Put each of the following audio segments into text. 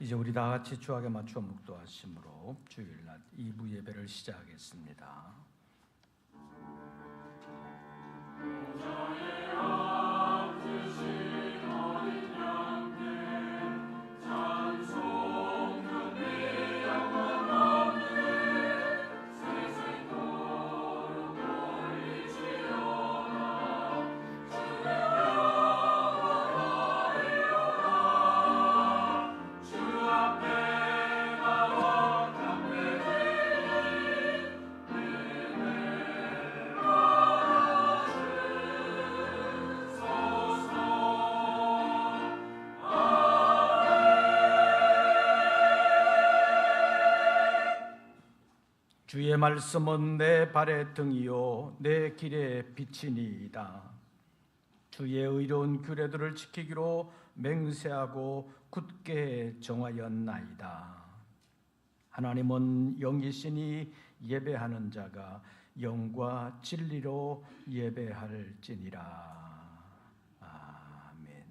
이제 우리 다 같이 주악에 맞추어 묵도하심으로 주일날 2부 예배를 시작하겠습니다. 주의 말씀은 내 발의 등이요 내 길의 빛이니이다. 주의 의로운 규례들을 지키기로 맹세하고 굳게 정하였나이다. 하나님은 영이시니 예배하는 자가 영과 진리로 예배할지니라. 아멘.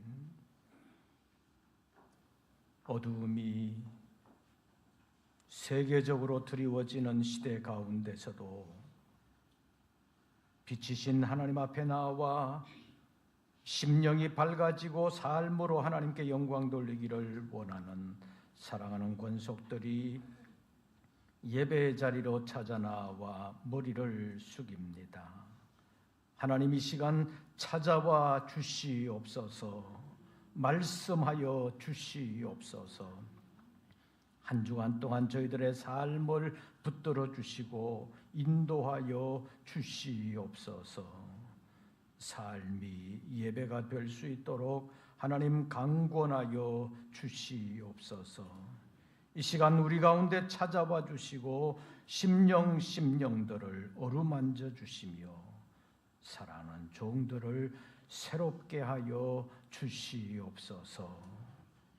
어두움이 세계적으로 드리워지는 시대 가운데서도 빛이신 하나님 앞에 나와 심령이 밝아지고 삶으로 하나님께 영광 돌리기를 원하는 사랑하는 권속들이 예배의 자리로 찾아 나와 머리를 숙입니다. 하나님 이 시간 찾아와 주시옵소서, 말씀하여 주시옵소서. 한 주간 동안 저희들의 삶을 붙들어 주시고 인도하여 주시옵소서. 삶이 예배가 될 수 있도록 하나님 강권하여 주시옵소서. 이 시간 우리 가운데 찾아와 주시고 심령들을 어루만져 주시며 사랑하는 종들을 새롭게 하여 주시옵소서.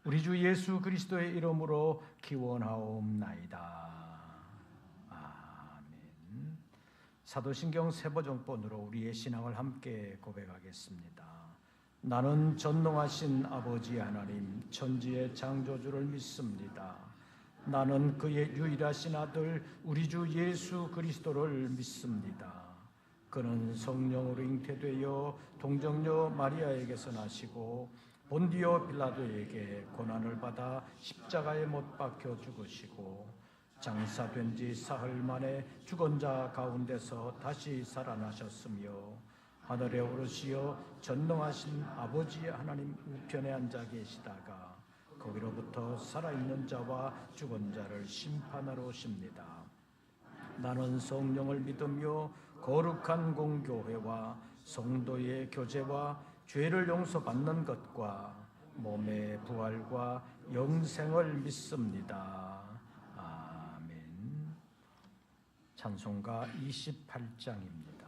우리 주 예수 그리스도의 이름으로 기원하옵나이다. 아멘. 사도신경 세보정본으로 우리의 신앙을 함께 고백하겠습니다. 나는 전능하신 아버지 하나님 천지의 창조주를 믿습니다. 나는 그의 유일하신 아들 우리 주 예수 그리스도를 믿습니다. 그는 성령으로 잉태되어 동정녀 마리아에게서 나시고 본디오 빌라도에게 고난을 받아 십자가에 못 박혀 죽으시고 장사된 지 사흘 만에 죽은 자 가운데서 다시 살아나셨으며 하늘에 오르시어 전능하신 아버지 하나님 우편에 앉아 계시다가 거기로부터 살아있는 자와 죽은 자를 심판하러 오십니다. 나는 성령을 믿으며 거룩한 공교회와 성도의 교제와 죄를 용서받는 것과 몸의 부활과 영생을 믿습니다. 아멘. 찬송가 28장입니다.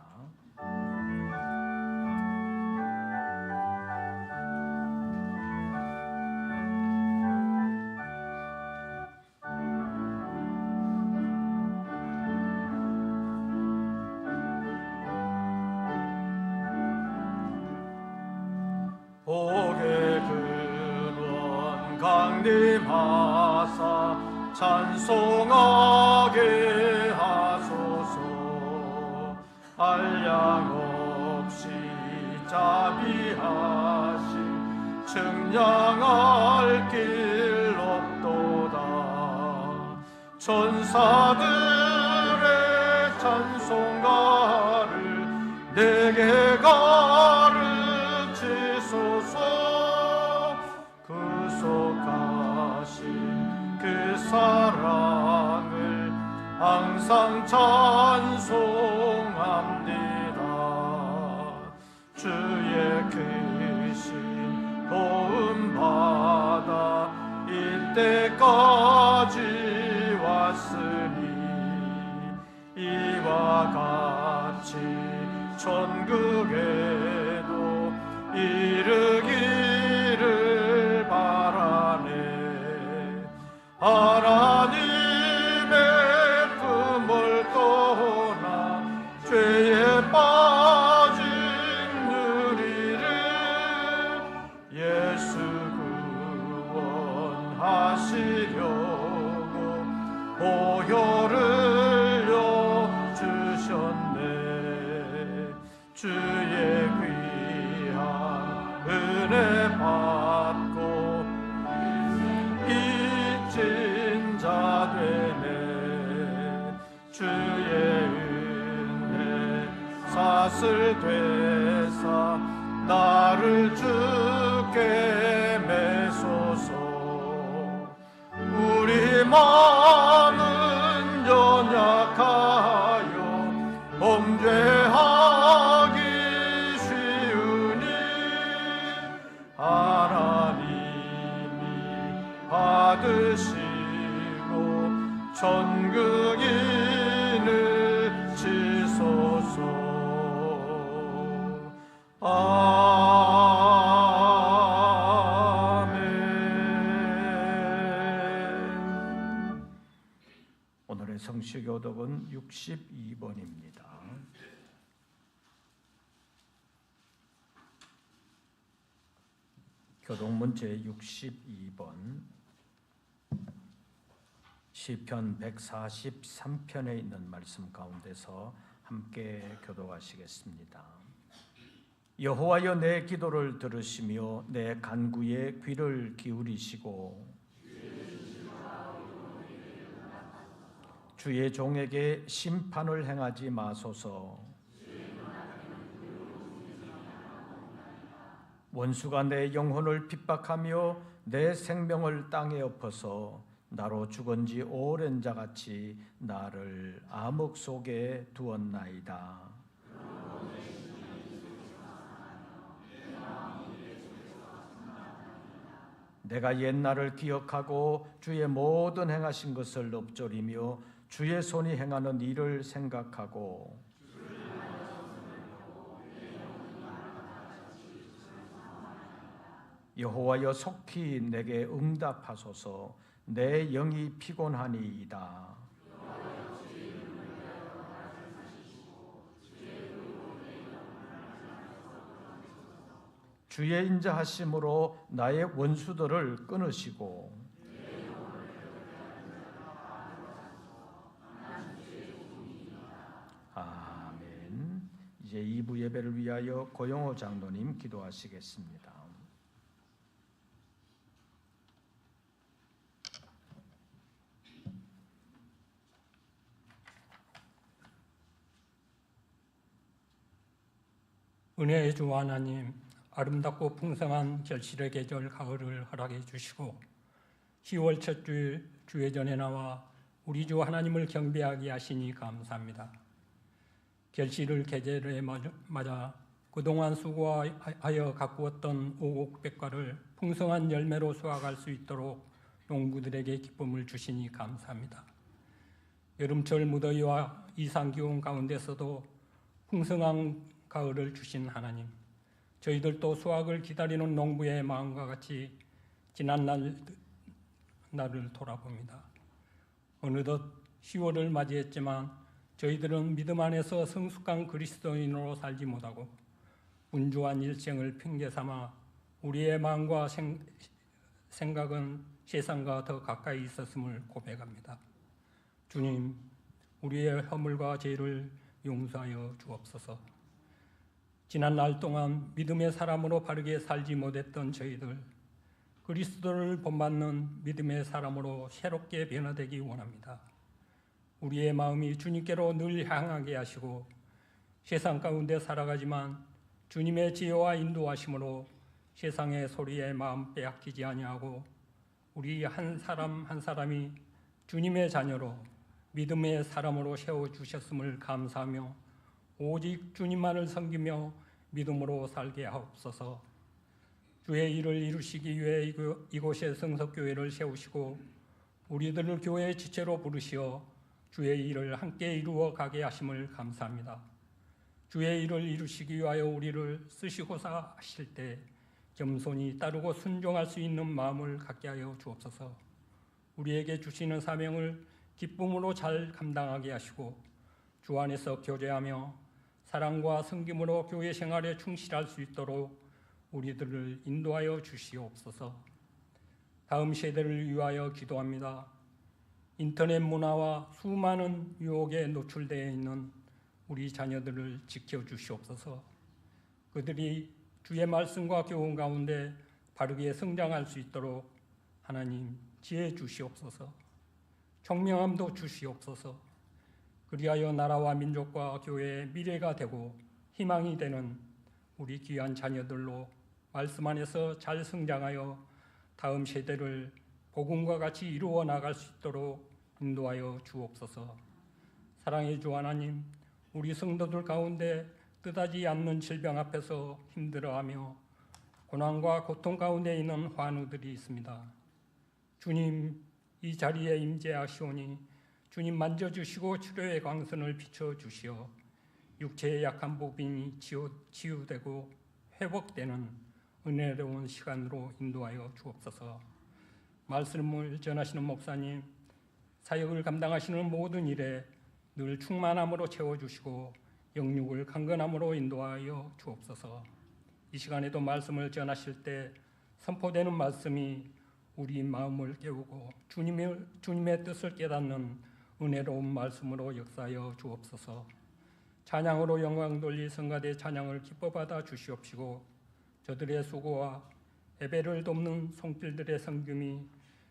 강림하사 찬송하게 하소서. 한량 없이 자비하신 측량할 길 없도다. 천사들의 찬송가를 내게 가르치소서. 그 사랑을 항상 찬송합니다. 주의 크신 도움 받아 이때까지 왔으니 이와 같이 천국에도 이르기를 바라네. 하나님의 품을 떠나 죄에 빠진 우리를 예수 구원하시 주의 귀한 은혜 받고 빚진 자 되네. 주의 은혜 사슬 되사 나를 주께 매소서. 우리 마음은 연약하여 범죄하기 쉬우니 하나님이 받으시고 천국인을 지소서. 아멘. 오늘의 성시교독은 62번입니다. 교독문 제62번 시편 143편에 있는 말씀 가운데서 함께 교독하시겠습니다. 여호와여, 내 기도를 들으시며 내 간구에 귀를 기울이시고 주의 종에게 심판을 행하지 마소서. 원수가 내 영혼을 핍박하며 내 생명을 땅에 엎어서 나로 죽은 지 오랜 자같이 나를 암흑 속에 두었나이다. 내가 옛날을 기억하고 주의 모든 행하신 것을 엎조리며 주의 손이 행하는 일을 생각하고 여호와여, 속히 내게 응답하소서. 내 영이 피곤하니이다. 주의 인자하심으로 나의 원수들을 끊으시고 아멘. 이제 2부 예배를 위하여 고영호 장로님 기도하시겠습니다. 은혜의 주 하나님, 아름답고 풍성한 결실의 계절 가을을 허락해 주시고 10월 첫 주일 주회전에 나와 우리 주 하나님을 경배하게 하시니 감사합니다. 결실을 계절에 맞아 그동안 수고하여 가꾸었던 오곡백과를 풍성한 열매로 수확할 수 있도록 농부들에게 기쁨을 주시니 감사합니다. 여름철 무더위와 이상기온 가운데서도 풍성한 가을을 주신 하나님, 저희들도 수확을 기다리는 농부의 마음과 같이 지난 날을 돌아봅니다. 어느덧 10월을 맞이했지만 저희들은 믿음 안에서 성숙한 그리스도인으로 살지 못하고 분주한 일생을 핑계삼아 우리의 마음과 생각은 세상과 더 가까이 있었음을 고백합니다. 주님, 우리의 허물과 죄를 용서하여 주옵소서. 지난 날 동안 믿음의 사람으로 바르게 살지 못했던 저희들, 그리스도를 본받는 믿음의 사람으로 새롭게 변화되기 원합니다. 우리의 마음이 주님께로 늘 향하게 하시고 세상 가운데 살아가지만 주님의 지혜와 인도하심으로 세상의 소리에 마음 빼앗기지 아니하고 우리 한 사람 한 사람이 주님의 자녀로 믿음의 사람으로 세워주셨음을 감사하며 오직 주님만을 섬기며 믿음으로 살게 하옵소서. 주의 일을 이루시기 위해 이곳에 성석교회를 세우시고 우리들을 교회의 지체로 부르시어 주의 일을 함께 이루어 가게 하심을 감사합니다. 주의 일을 이루시기 위하여 우리를 쓰시고자 하실 때 겸손히 따르고 순종할 수 있는 마음을 갖게 하여 주옵소서. 우리에게 주시는 사명을 기쁨으로 잘 감당하게 하시고 주 안에서 교제하며 사랑과 섬김으로 교회 생활에 충실할 수 있도록 우리들을 인도하여 주시옵소서. 다음 세대를 위하여 기도합니다. 인터넷 문화와 수많은 유혹에 노출되어 있는 우리 자녀들을 지켜주시옵소서. 그들이 주의 말씀과 교훈 가운데 바르게 성장할 수 있도록 하나님 지혜 주시옵소서. 총명함도 주시옵소서. 그리하여 나라와 민족과 교회의 미래가 되고 희망이 되는 우리 귀한 자녀들로 말씀 안에서 잘 성장하여 다음 세대를 복음과 같이 이루어 나갈 수 있도록 인도하여 주옵소서. 사랑의 주 하나님, 우리 성도들 가운데 뜻하지 않는 질병 앞에서 힘들어하며 고난과 고통 가운데 있는 환우들이 있습니다. 주님, 이 자리에 임재하시오니 주님 만져주시고 치료의 광선을 비춰주시어 육체의 약한 부분이 치유되고 회복되는 은혜로운 시간으로 인도하여 주옵소서. 말씀을 전하시는 목사님, 사역을 감당하시는 모든 일에 늘 충만함으로 채워주시고 영육을 강건함으로 인도하여 주옵소서. 이 시간에도 말씀을 전하실 때 선포되는 말씀이 우리 마음을 깨우고 주님의 뜻을 깨닫는 은혜로운 말씀으로 역사하여 주옵소서. 찬양으로 영광 돌릴 성가대 찬양을 기뻐 받아 주시옵시고 저들의 수고와 예배를 돕는 손길들의 섬김이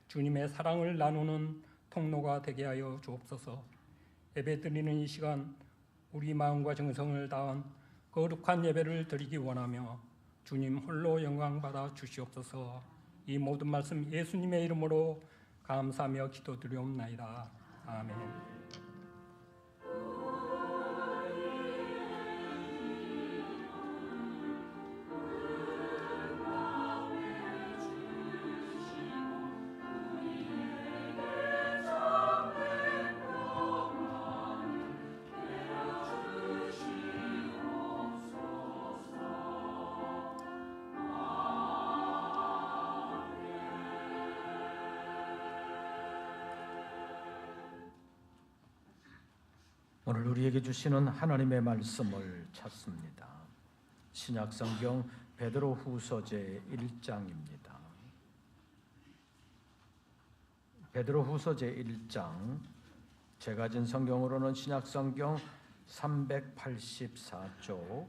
주님의 사랑을 나누는 통로가 되게 하여 주옵소서. 예배 드리는 이 시간 우리 마음과 정성을 다한 거룩한 예배를 드리기 원하며 주님 홀로 영광 받아 주시옵소서. 이 모든 말씀 예수님의 이름으로 감사하며 기도드리옵나이다. 아멘. 오늘 우리에게 주시는 하나님의 말씀을 찾습니다. 신약성경 베드로후서 제1장입니다. 베드로후서 제1장, 제가 진 성경으로는 신약성경 384쪽,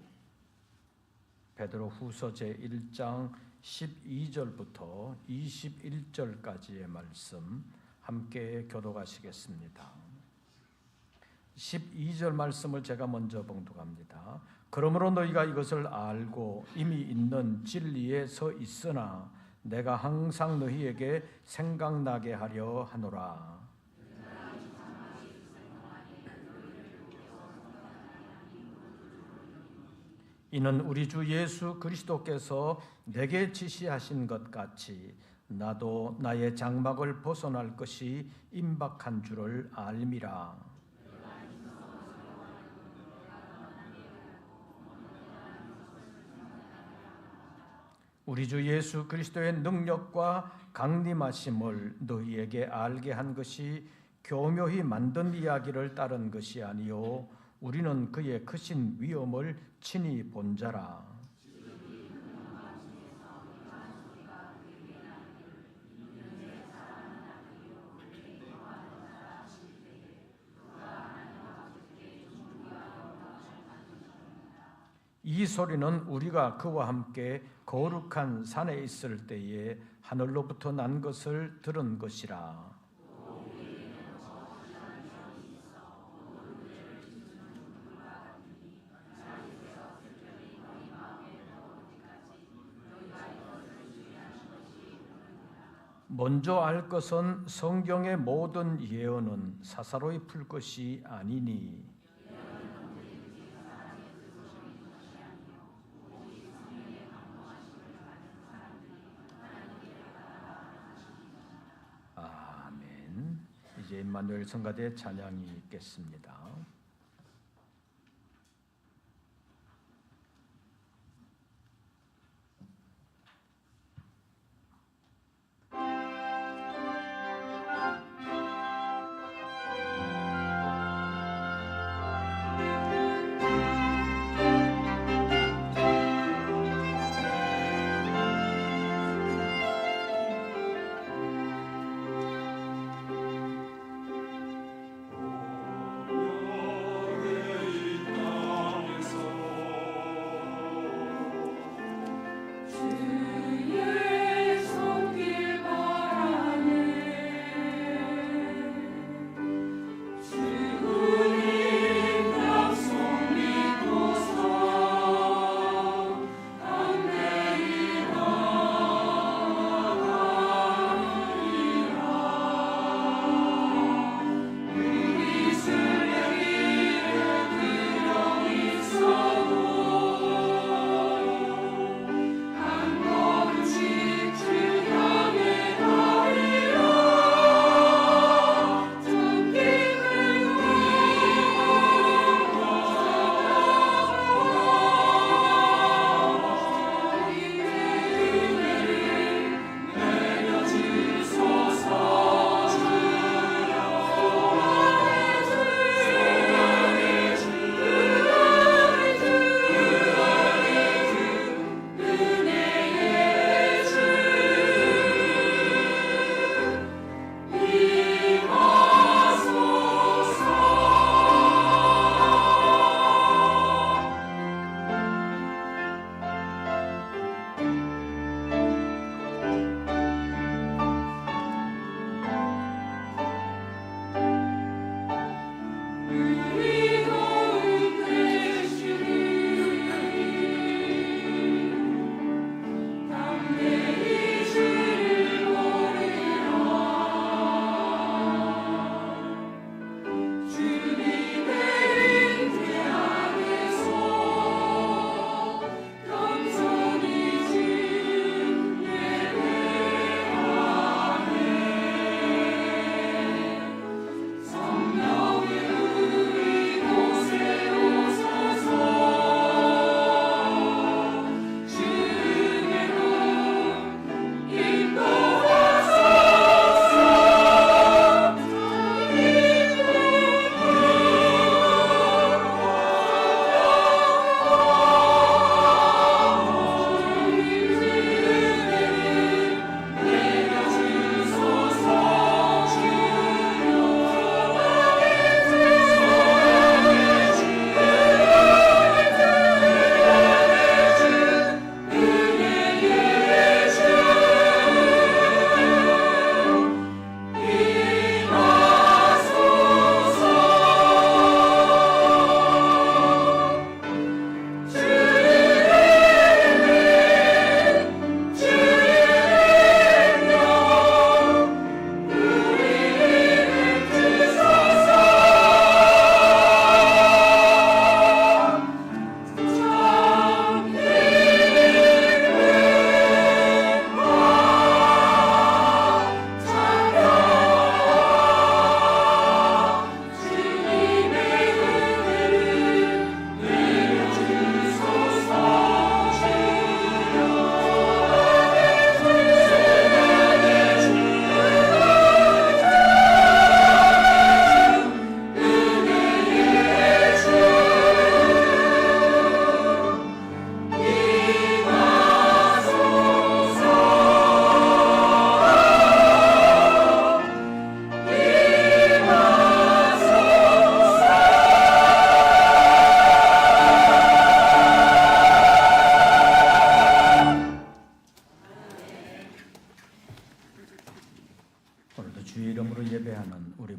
베드로후서 제1장 12절부터 21절까지의 말씀 함께 교독하시겠습니다. 12절 말씀을 제가 먼저 봉독합니다. 그러므로 너희가 이것을 알고 이미 있는 진리에 서 있으나 내가 항상 너희에게 생각나게 하려 하노라. 이는 우리 주 예수 그리스도께서 내게 지시하신 것 같이 나도 나의 장막을 벗어날 것이 임박한 줄을 알미라. 우리 주 예수 그리스도의 능력과 강림하심을 너희에게 알게 한 것이 교묘히 만든 이야기를 따른 것이 아니요 우리는 그의 크신 위엄을 친히 본 자라. 이 소리는 우리가 그와 함께 거룩한 산에 있을 때에 하늘로부터 난 것을 들은 것이라. 먼저 알 것은 성경의 모든 예언은 사사로이 풀 것이 아니니 아멘. 이제 임마누엘 성가대 찬양이 있겠습니다.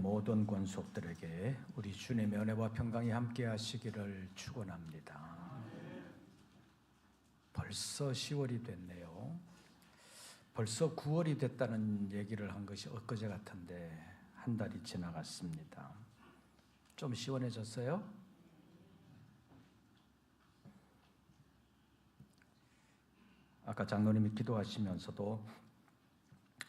모든 권속들에게 우리 주님의 은혜와 평강이 함께 하시기를 축원합니다. 벌써 10월이 됐네요. 벌써 9월이 됐다는 얘기를 한 것이 엊그제 같은데 한 달이 지나갔습니다. 좀 시원해졌어요? 아까 장로님이 기도하시면서도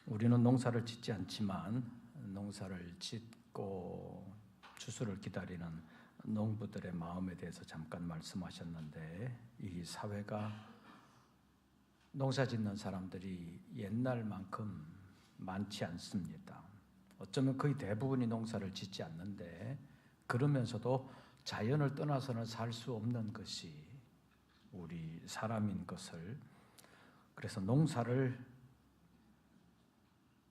우리는 농사를 짓지 않지만 농사를 짓고 추수를 기다리는 농부들의 마음에 대해서 잠깐 말씀하셨는데, 이 사회가 농사 짓는 사람들이 옛날만큼 많지 않습니다. 어쩌면 거의 대부분이 농사를 짓지 않는데, 그러면서도 자연을 떠나서는 살 수 없는 것이 우리 사람인 것을, 그래서 농사를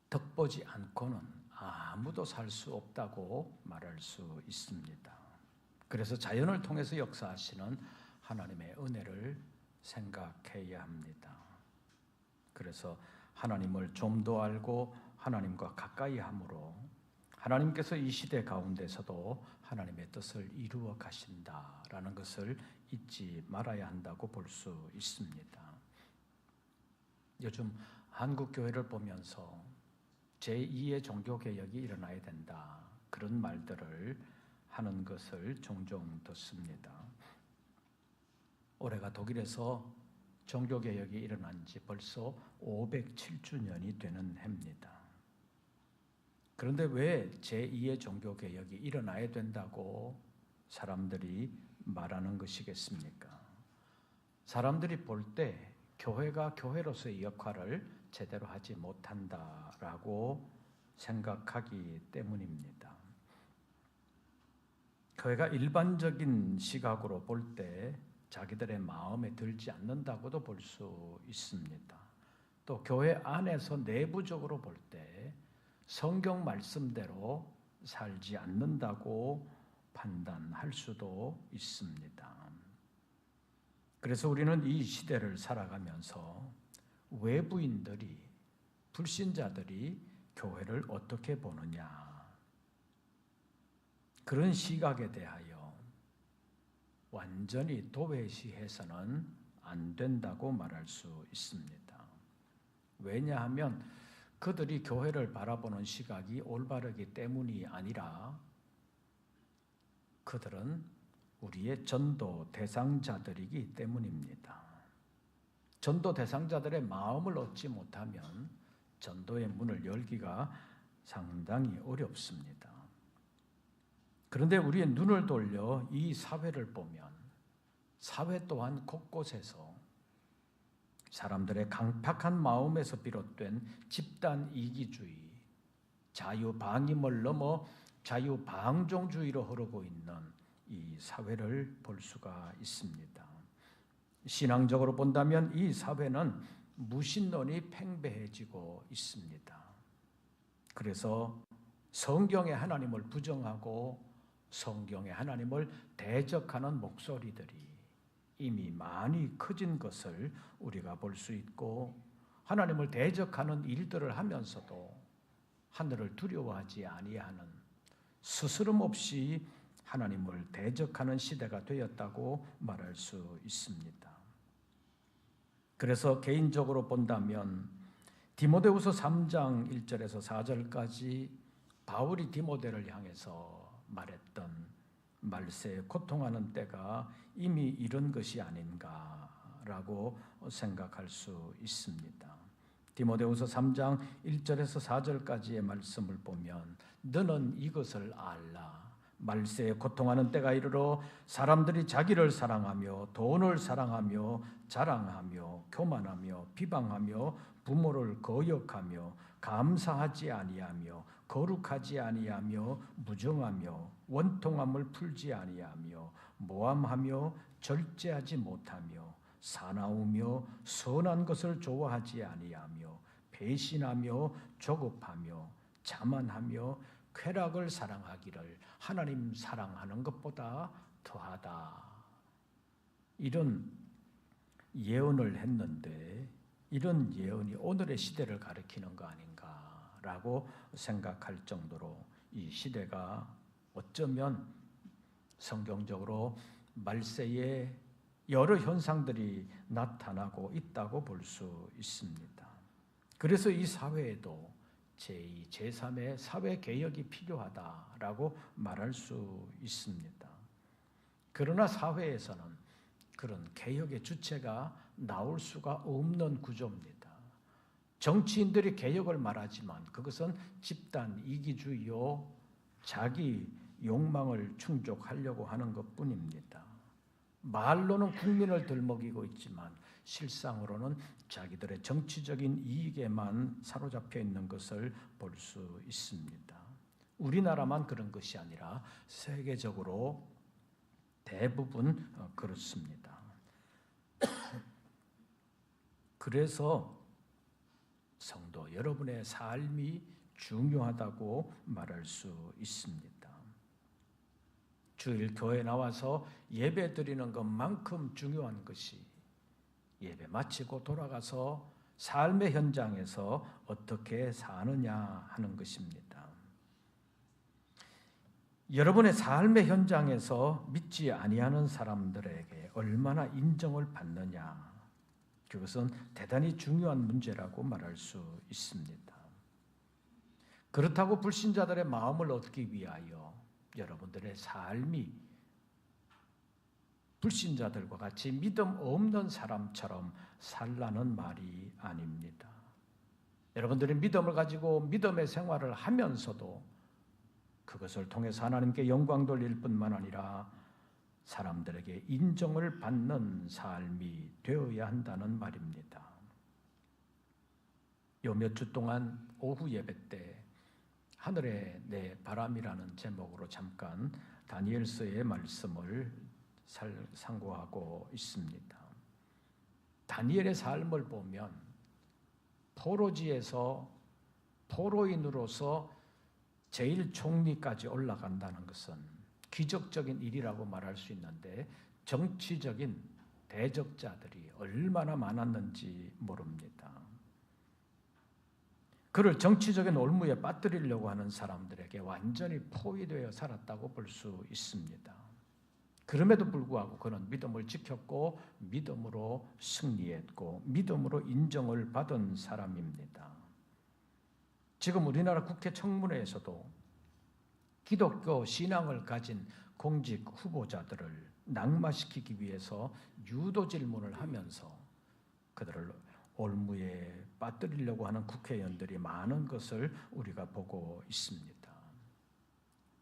덕보지 않고는 아무도 살 수 없다고 말할 수 있습니다. 그래서 자연을 통해서 역사하시는 하나님의 은혜를 생각해야 합니다. 그래서 하나님을 좀 더 알고 하나님과 가까이 함으로 하나님께서 이 시대 가운데서도 하나님의 뜻을 이루어 가신다라는 것을 잊지 말아야 한다고 볼 수 있습니다. 요즘 한국 교회를 보면서 제2의 종교개혁이 일어나야 된다, 그런 말들을 하는 것을 종종 듣습니다. 올해가 독일에서 종교개혁이 일어난 지 벌써 507주년이 되는 해입니다. 그런데 왜 제2의 종교개혁이 일어나야 된다고 사람들이 말하는 것이겠습니까? 사람들이 볼 때 교회가 교회로서의 역할을 제대로 하지 못한다라고 생각하기 때문입니다. 교회가 일반적인 시각으로 볼 때 자기들의 마음에 들지 않는다고도 볼 수 있습니다. 또 교회 안에서 내부적으로 볼 때 성경 말씀대로 살지 않는다고 판단할 수도 있습니다. 그래서 우리는 이 시대를 살아가면서 외부인들이, 불신자들이 교회를 어떻게 보느냐, 그런 시각에 대하여 완전히 도외시해서는 안 된다고 말할 수 있습니다. 왜냐하면 그들이 교회를 바라보는 시각이 올바르기 때문이 아니라 그들은 우리의 전도 대상자들이기 때문입니다. 전도 대상자들의 마음을 얻지 못하면 전도의 문을 열기가 상당히 어렵습니다. 그런데 우리의 눈을 돌려 이 사회를 보면 사회 또한 곳곳에서 사람들의 강팍한 마음에서 비롯된 집단 이기주의, 자유방임을 넘어 자유방종주의로 흐르고 있는 이 사회를 볼 수가 있습니다. 신앙적으로 본다면 이 사회는 무신론이 팽배해지고 있습니다. 그래서 성경의 하나님을 부정하고 성경의 하나님을 대적하는 목소리들이 이미 많이 커진 것을 우리가 볼 수 있고, 하나님을 대적하는 일들을 하면서도 하늘을 두려워하지 아니하는, 스스럼 없이 하나님을 대적하는 시대가 되었다고 말할 수 있습니다. 그래서 개인적으로 본다면 디모데후서 3장 1절에서 4절까지 바울이 디모데를 향해서 말했던 말세에 고통하는 때가 이미 이런 것이 아닌가라고 생각할 수 있습니다. 디모데후서 3장 1절에서 4절까지의 말씀을 보면, 너는 이것을 알라. 말세에 고통하는 때가 이르러 사람들이 자기를 사랑하며 돈을 사랑하며 자랑하며 교만하며 비방하며 부모를 거역하며 감사하지 아니하며 거룩하지 아니하며 무정하며 원통함을 풀지 아니하며 모함하며 절제하지 못하며 사나우며 선한 것을 좋아하지 아니하며 배신하며 조급하며 자만하며 쾌락을 사랑하기를 하나님 사랑하는 것보다 더하다. 이런 예언을 했는데 이런 예언이 오늘의 시대를 가리키는 거 아닌가라고 생각할 정도로 이 시대가 어쩌면 성경적으로 말세에 여러 현상들이 나타나고 있다고 볼 수 있습니다. 그래서 이 사회에도 제2, 제3의 사회개혁이 필요하다라고 말할 수 있습니다. 그러나 사회에서는 그런 개혁의 주체가 나올 수가 없는 구조입니다. 정치인들이 개혁을 말하지만 그것은 집단 이기주의요, 자기 욕망을 충족하려고 하는 것뿐입니다. 말로는 국민을 들먹이고 있지만 실상으로는 자기들의 정치적인 이익에만 사로잡혀 있는 것을 볼 수 있습니다. 우리나라만 그런 것이 아니라 세계적으로 대부분 그렇습니다. 그래서 성도 여러분의 삶이 중요하다고 말할 수 있습니다. 주일 교회 나와서 예배 드리는 것만큼 중요한 것이 예배 마치고 돌아가서 삶의 현장에서 어떻게 사느냐 하는 것입니다. 여러분의 삶의 현장에서 믿지 아니하는 사람들에게 얼마나 인정을 받느냐, 그것은 대단히 중요한 문제라고 말할 수 있습니다. 그렇다고 불신자들의 마음을 얻기 위하여 여러분들의 삶이 불신자들과 같이 믿음 없는 사람처럼 살라는 말이 아닙니다. 여러분들이 믿음을 가지고 믿음의 생활을 하면서도 그것을 통해서 하나님께 영광 돌릴 뿐만 아니라 사람들에게 인정을 받는 삶이 되어야 한다는 말입니다. 요 몇 주 동안 오후 예배 때 하늘의 내 바람이라는 제목으로 잠깐 다니엘서의 말씀을 상고하고 있습니다. 다니엘의 삶을 보면 포로지에서 포로인으로서 제일 총리까지 올라간다는 것은 기적적인 일이라고 말할 수 있는데 정치적인 대적자들이 얼마나 많았는지 모릅니다. 그를 정치적인 올무에 빠뜨리려고 하는 사람들에게 완전히 포위되어 살았다고 볼 수 있습니다. 그럼에도 불구하고 그는 믿음을 지켰고 믿음으로 승리했고 믿음으로 인정을 받은 사람입니다. 지금 우리나라 국회 청문회에서도 기독교 신앙을 가진 공직 후보자들을 낙마시키기 위해서 유도 질문을 하면서 그들을 올무에 빠뜨리려고 하는 국회의원들이 많은 것을 우리가 보고 있습니다.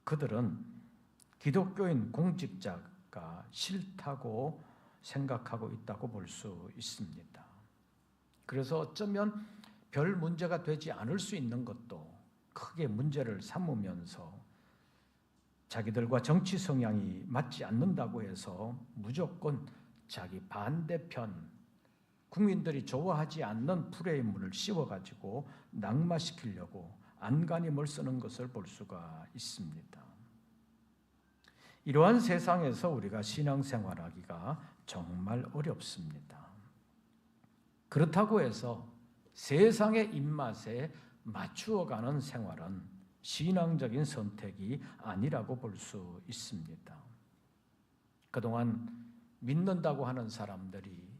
그들은 기독교인 공직자가 싫다고 생각하고 있다고 볼 수 있습니다. 그래서 어쩌면 별 문제가 되지 않을 수 있는 것도 크게 문제를 삼으면서 자기들과 정치 성향이 맞지 않는다고 해서 무조건 자기 반대편 국민들이 좋아하지 않는 프레임을 씌워가지고 낙마시키려고 안간힘을 쓰는 것을 볼 수가 있습니다. 이러한 세상에서 우리가 신앙생활하기가 정말 어렵습니다. 그렇다고 해서 세상의 입맛에 맞추어가는 생활은 신앙적인 선택이 아니라고 볼 수 있습니다. 그동안 믿는다고 하는 사람들이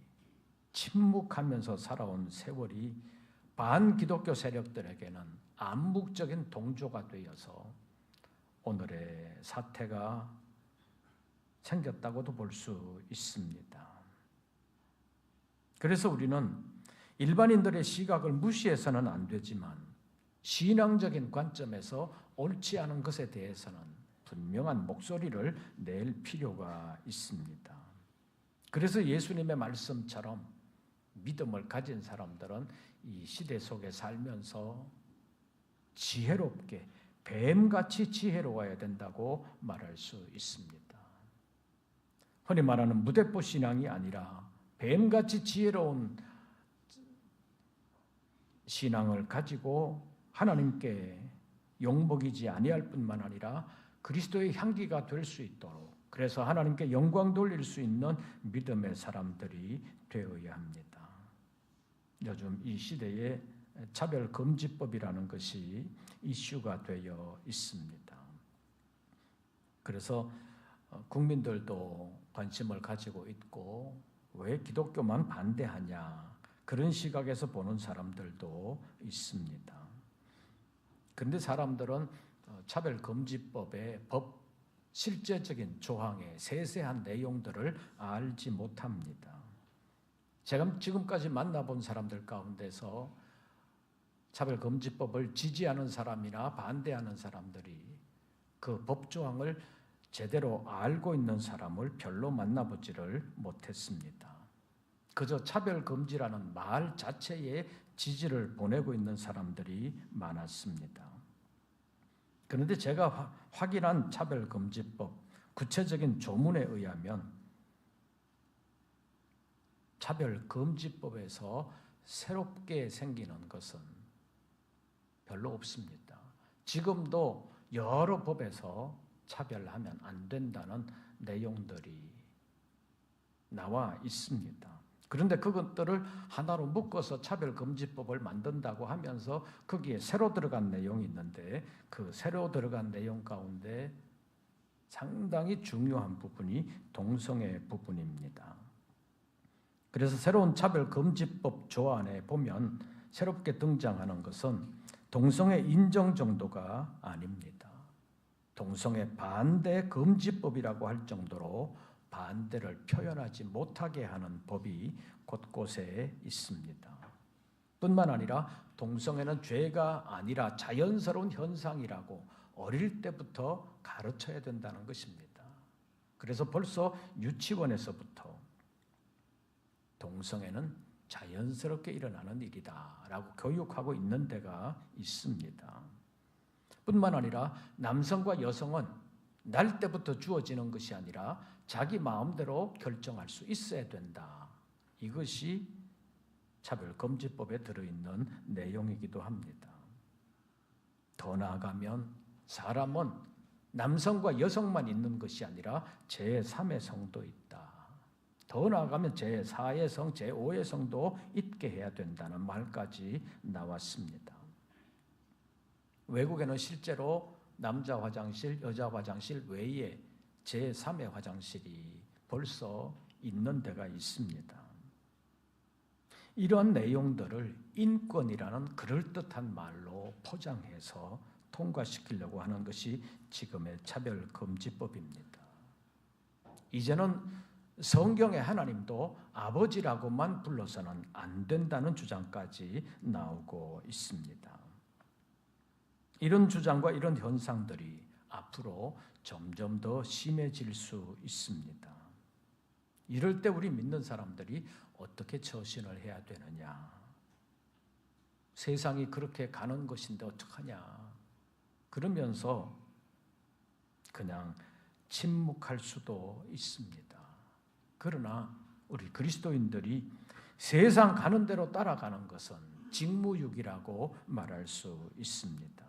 침묵하면서 살아온 세월이 반기독교 세력들에게는 암묵적인 동조가 되어서 오늘의 사태가 생겼다고도 볼 수 있습니다. 그래서 우리는 일반인들의 시각을 무시해서는 안 되지만 신앙적인 관점에서 옳지 않은 것에 대해서는 분명한 목소리를 낼 필요가 있습니다. 그래서 예수님의 말씀처럼 믿음을 가진 사람들은 이 시대 속에 살면서 지혜롭게 뱀같이 지혜로워야 된다고 말할 수 있습니다. 흔히 말하는 무대포 신앙이 아니라 뱀같이 지혜로운 신앙을 가지고 하나님께 욕먹이지 아니할 뿐만 아니라 그리스도의 향기가 될 수 있도록, 그래서 하나님께 영광 돌릴 수 있는 믿음의 사람들이 되어야 합니다. 요즘 이 시대의 차별금지법이라는 것이 이슈가 되어 있습니다. 그래서 국민들도 관심을 가지고 있고 왜 기독교만 반대하냐 그런 시각에서 보는 사람들도 있습니다. 그런데 사람들은 차별금지법의 법 실제적인 조항의 세세한 내용들을 알지 못합니다. 제가 지금까지 만나본 사람들 가운데서 차별금지법을 지지하는 사람이나 반대하는 사람들이 그 법조항을 제대로 알고 있는 사람을 별로 만나보지를 못했습니다. 그저 차별금지라는 말 자체에 지지를 보내고 있는 사람들이 많았습니다. 그런데 제가 확인한 차별금지법 구체적인 조문에 의하면 차별금지법에서 새롭게 생기는 것은 별로 없습니다. 지금도 여러 법에서 차별하면 안 된다는 내용들이 나와 있습니다. 그런데 그것들을 하나로 묶어서 차별금지법을 만든다고 하면서 거기에 새로 들어간 내용이 있는데 그 새로 들어간 내용 가운데 상당히 중요한 부분이 동성애 부분입니다. 그래서 새로운 차별금지법 조안에 보면 새롭게 등장하는 것은 동성애 인정 정도가 아닙니다. 동성애 반대 금지법이라고 할 정도로 반대를 표현하지 못하게 하는 법이 곳곳에 있습니다. 뿐만 아니라 동성애는 죄가 아니라 자연스러운 현상이라고 어릴 때부터 가르쳐야 된다는 것입니다. 그래서 벌써 유치원에서부터 동성애는 자연스럽게 일어나는 일이다라고 교육하고 있는 데가 있습니다. 뿐만 아니라 남성과 여성은 날 때부터 주어지는 것이 아니라 자기 마음대로 결정할 수 있어야 된다. 이것이 차별금지법에 들어있는 내용이기도 합니다. 더 나아가면 사람은 남성과 여성만 있는 것이 아니라 제3의 성도 있다. 더 나아가면 제4의 성, 제5의 성도 있게 해야 된다는 말까지 나왔습니다. 외국에는 실제로 남자 화장실, 여자 화장실 외에 제3의 화장실이 벌써 있는 데가 있습니다. 이러한 내용들을 인권이라는 그럴듯한 말로 포장해서 통과시키려고 하는 것이 지금의 차별금지법입니다. 이제는 성경의 하나님도 아버지라고만 불러서는 안 된다는 주장까지 나오고 있습니다. 이런 주장과 이런 현상들이 앞으로 점점 더 심해질 수 있습니다. 이럴 때 우리 믿는 사람들이 어떻게 처신을 해야 되느냐? 세상이 그렇게 가는 것인데 어떡하냐? 그러면서 그냥 침묵할 수도 있습니다. 그러나 우리 그리스도인들이 세상 가는 대로 따라가는 것은 직무유기라고 말할 수 있습니다.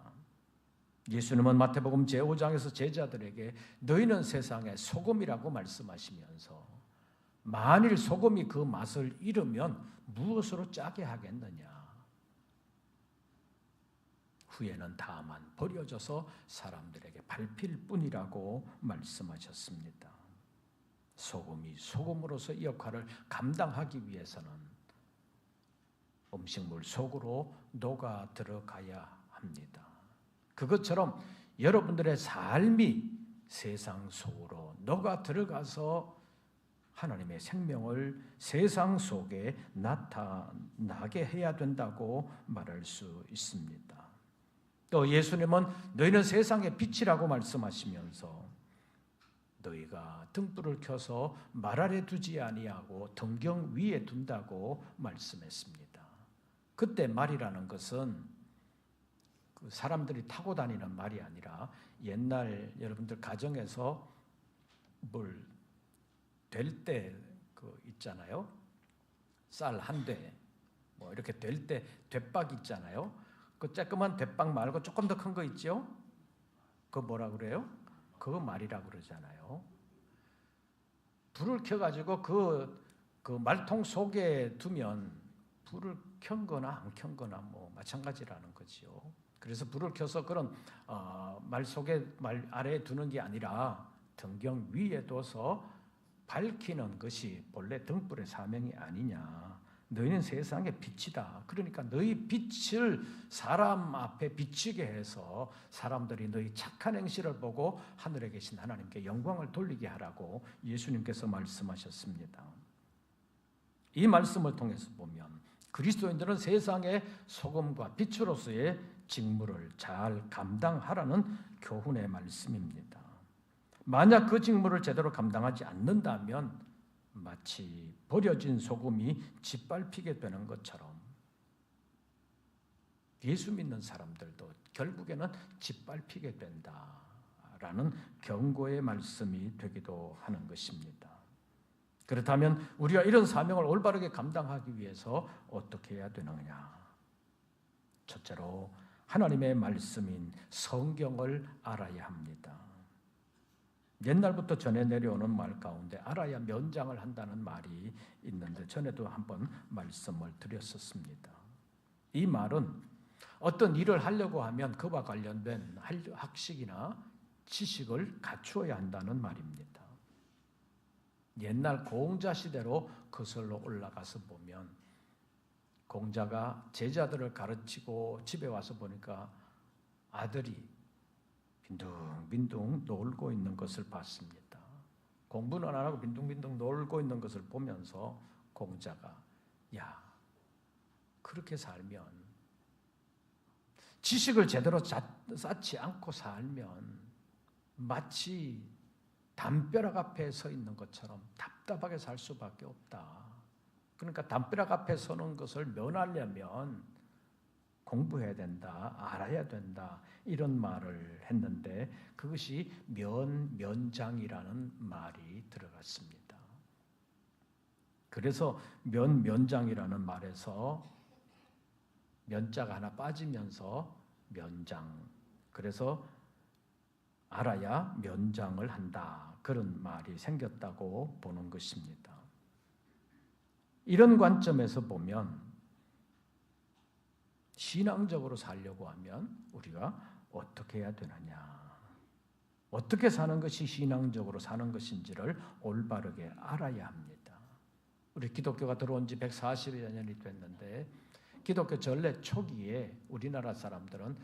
예수님은 마태복음 제5장에서 제자들에게 너희는 세상의 소금이라고 말씀하시면서 만일 소금이 그 맛을 잃으면 무엇으로 짜게 하겠느냐? 후에는 다만 버려져서 사람들에게 밟힐 뿐이라고 말씀하셨습니다. 소금이 소금으로서 이 역할을 감당하기 위해서는 음식물 속으로 녹아 들어가야 합니다. 그것처럼 여러분들의 삶이 세상 속으로 녹아 들어가서 하나님의 생명을 세상 속에 나타나게 해야 된다고 말할 수 있습니다. 또 예수님은 너희는 세상의 빛이라고 말씀하시면서 너희가 등불을 켜서 말 아래 두지 아니하고 등경 위에 둔다고 말씀했습니다. 그때 말이라는 것은 그 사람들이 타고 다니는 말이 아니라 옛날 여러분들 가정에서 뭘 될 때 그 있잖아요. 쌀 한 대 뭐 이렇게 될 때 돛박 있잖아요. 그 조그만 돛박 말고 조금 더 큰 거 있죠? 그거 뭐라 그래요? 그거 말이라고 그러잖아요. 불을 켜가지고 그 말통 속에 두면 불을 켠 거나 안 켠 거나 뭐 마찬가지라는 거지요. 그래서 불을 켜서 그런 말 아래에 두는 게 아니라 등경 위에 둬서 밝히는 것이 본래 등불의 사명이 아니냐. 너희는 세상의 빛이다. 그러니까 너희 빛을 사람 앞에 비추게 해서 사람들이 너희 착한 행실을 보고 하늘에 계신 하나님께 영광을 돌리게 하라고 예수님께서 말씀하셨습니다. 이 말씀을 통해서 보면 그리스도인들은 세상의 소금과 빛으로서의 직무를 잘 감당하라는 교훈의 말씀입니다. 만약 그 직무를 제대로 감당하지 않는다면 마치 버려진 소금이 짓밟히게 되는 것처럼 예수 믿는 사람들도 결국에는 짓밟히게 된다라는 경고의 말씀이 되기도 하는 것입니다. 그렇다면 우리가 이런 사명을 올바르게 감당하기 위해서 어떻게 해야 되느냐? 첫째로 하나님의 말씀인 성경을 알아야 합니다. 옛날부터 전해 내려오는 말 가운데 알아야 면장을 한다는 말이 있는데 전에도 한번 말씀을 드렸었습니다. 이 말은 어떤 일을 하려고 하면 그와 관련된 학식이나 지식을 갖추어야 한다는 말입니다. 옛날 공자 시대로 거슬러 올라가서 보면 공자가 제자들을 가르치고 집에 와서 보니까 아들이 빈둥빈둥 놀고 있는 것을 봤습니다. 공부는 안 하고 빈둥빈둥 놀고 있는 것을 보면서 공자가 야, 그렇게 살면 지식을 제대로 쌓지 않고 살면 마치 담벼락 앞에 서 있는 것처럼 답답하게 살 수밖에 없다. 그러니까 담벼락 앞에 서는 것을 면하려면 공부해야 된다, 알아야 된다, 이런 말을 했는데 그것이 면장이라는 말이 들어갔습니다. 그래서 면장이라는 말에서 면자가 하나 빠지면서 면장, 그래서 알아야 면장을 한다, 그런 말이 생겼다고 보는 것입니다. 이런 관점에서 보면 신앙적으로 살려고 하면 우리가 어떻게 해야 되느냐, 어떻게 사는 것이 신앙적으로 사는 것인지를 올바르게 알아야 합니다. 우리 기독교가 들어온 지 140여 년이 됐는데 기독교 전래 초기에 우리나라 사람들은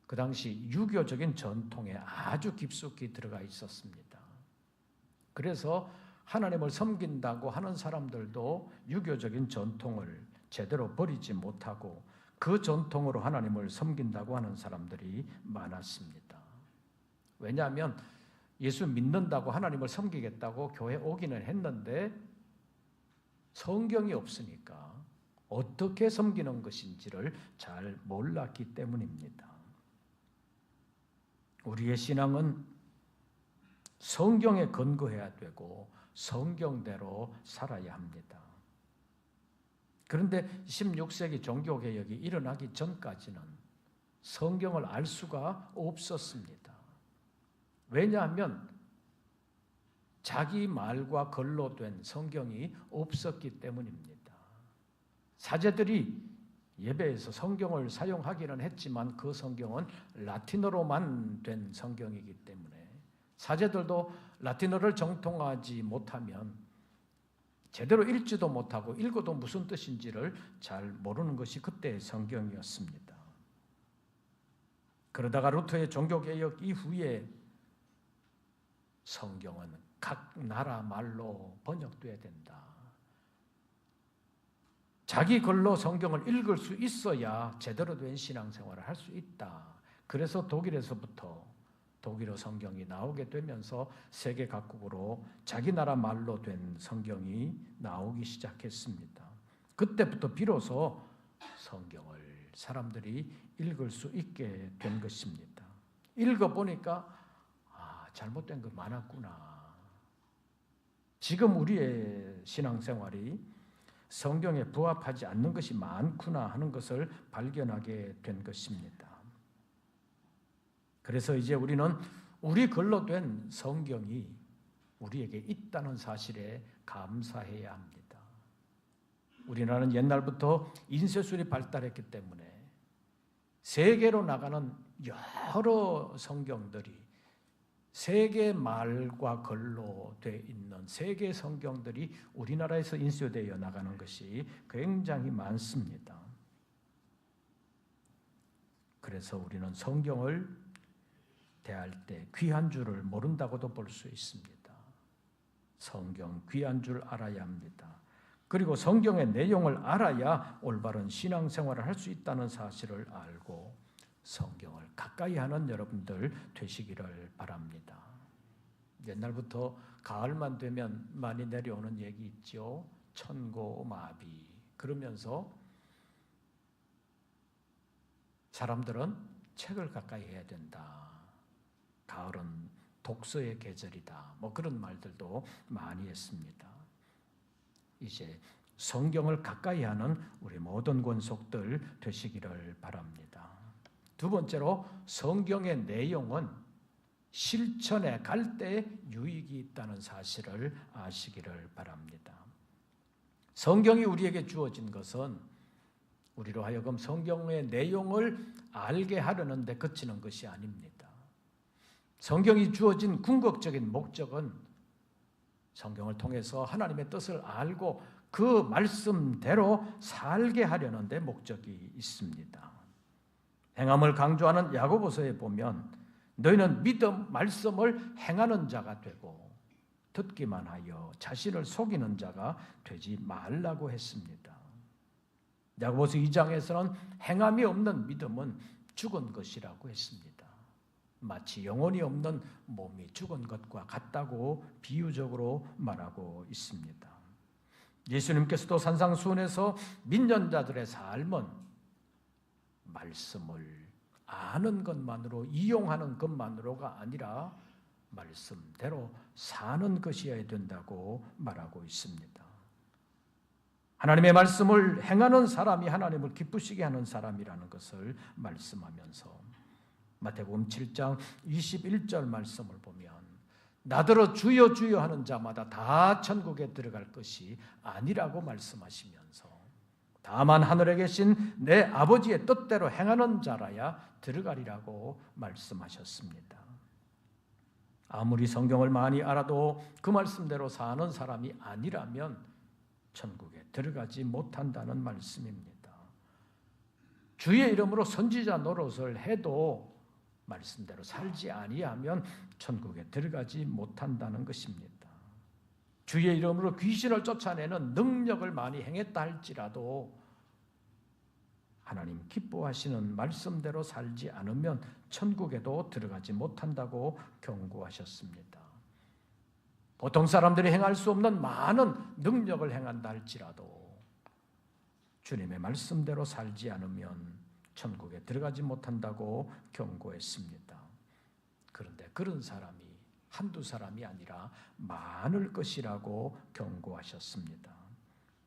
그 당시 유교적인 전통에 아주 깊숙이 들어가 있었습니다. 그래서 하나님을 섬긴다고 하는 사람들도 유교적인 전통을 제대로 버리지 못하고 그 전통으로 하나님을 섬긴다고 하는 사람들이 많았습니다. 왜냐하면 예수 믿는다고 하나님을 섬기겠다고 교회 오기는 했는데 성경이 없으니까 어떻게 섬기는 것인지를 잘 몰랐기 때문입니다. 우리의 신앙은 성경에 근거해야 되고 성경대로 살아야 합니다. 그런데 16세기 종교개혁이 일어나기 전까지는 성경을 알 수가 없었습니다. 왜냐하면 자기 말과 글로 된 성경이 없었기 때문입니다. 사제들이 예배에서 성경을 사용하기는 했지만 그 성경은 라틴어로만 된 성경이기 때문에 사제들도 라틴어를 정통하지 못하면 제대로 읽지도 못하고 읽어도 무슨 뜻인지를 잘 모르는 것이 그때의 성경이었습니다. 그러다가 루터의 종교개혁 이후에 성경은 각 나라 말로 번역돼야 된다. 자기 글로 성경을 읽을 수 있어야 제대로 된 신앙생활을 할 수 있다. 그래서 독일에서부터 독일어 성경이 나오게 되면서 세계 각국으로 자기 나라 말로 된 성경이 나오기 시작했습니다. 그때부터 비로소 성경을 사람들이 읽을 수 있게 된 것입니다. 읽어보니까 잘못된 거 많았구나. 지금 우리의 신앙생활이 성경에 부합하지 않는 것이 많구나 하는 것을 발견하게 된 것입니다. 그래서 이제 우리는 우리 글로 된 성경이 우리에게 있다는 사실에 감사해야 합니다. 우리나라는 옛날부터 인쇄술이 발달했기 때문에 세계로 나가는 여러 성경들이 세계 말과 글로 돼 있는 세계 성경들이 우리나라에서 인쇄되어 나가는 것이 굉장히 많습니다. 그래서 우리는 성경을 대할 때 귀한 줄을 모른다고도 볼 수 있습니다. 성경 귀한 줄 알아야 합니다. 그리고 성경의 내용을 알아야 올바른 신앙생활을 할 수 있다는 사실을 알고 성경을 가까이 하는 여러분들 되시기를 바랍니다. 옛날부터 가을만 되면 많이 내려오는 얘기 있죠. 천고마비. 그러면서 사람들은 책을 가까이 해야 된다. 가을은 독서의 계절이다. 뭐 그런 말들도 많이 했습니다. 이제 성경을 가까이 하는 우리 모든 권속들 되시기를 바랍니다. 두 번째로 성경의 내용은 실천에 갈 때 유익이 있다는 사실을 아시기를 바랍니다. 성경이 우리에게 주어진 것은 우리로 하여금 성경의 내용을 알게 하려는 데 그치는 것이 아닙니다. 성경이 주어진 궁극적인 목적은 성경을 통해서 하나님의 뜻을 알고 그 말씀대로 살게 하려는 데 목적이 있습니다. 행함을 강조하는 야고보서에 보면 너희는 믿음 말씀을 행하는 자가 되고 듣기만 하여 자신을 속이는 자가 되지 말라고 했습니다. 야고보서 2장에서는 행함이 없는 믿음은 죽은 것이라고 했습니다. 마치 영혼이 없는 몸이 죽은 것과 같다고 비유적으로 말하고 있습니다. 예수님께서도 산상수훈에서 믿는 자들의 삶은 말씀을 아는 것만으로 이용하는 것만으로가 아니라 말씀대로 사는 것이어야 된다고 말하고 있습니다. 하나님의 말씀을 행하는 사람이 하나님을 기쁘시게 하는 사람이라는 것을 말씀하면서 마태복음 7장 21절 말씀을 보면 나더러 주여 주여 하는 자마다 다 천국에 들어갈 것이 아니라고 말씀하시면서 다만 하늘에 계신 내 아버지의 뜻대로 행하는 자라야 들어가리라고 말씀하셨습니다. 아무리 성경을 많이 알아도 그 말씀대로 사는 사람이 아니라면 천국에 들어가지 못한다는 말씀입니다. 주의 이름으로 선지자 노릇을 해도 말씀대로 살지 아니하면 천국에 들어가지 못한다는 것입니다. 주의 이름으로 귀신을 쫓아내는 능력을 많이 행했다 할지라도 하나님 기뻐하시는 말씀대로 살지 않으면 천국에도 들어가지 못한다고 경고하셨습니다. 보통 사람들이 행할 수 없는 많은 능력을 행한다 할지라도 주님의 말씀대로 살지 않으면 천국에 들어가지 못한다고 경고했습니다. 그런데 그런 사람이 한두 사람이 아니라 많을 것이라고 경고하셨습니다.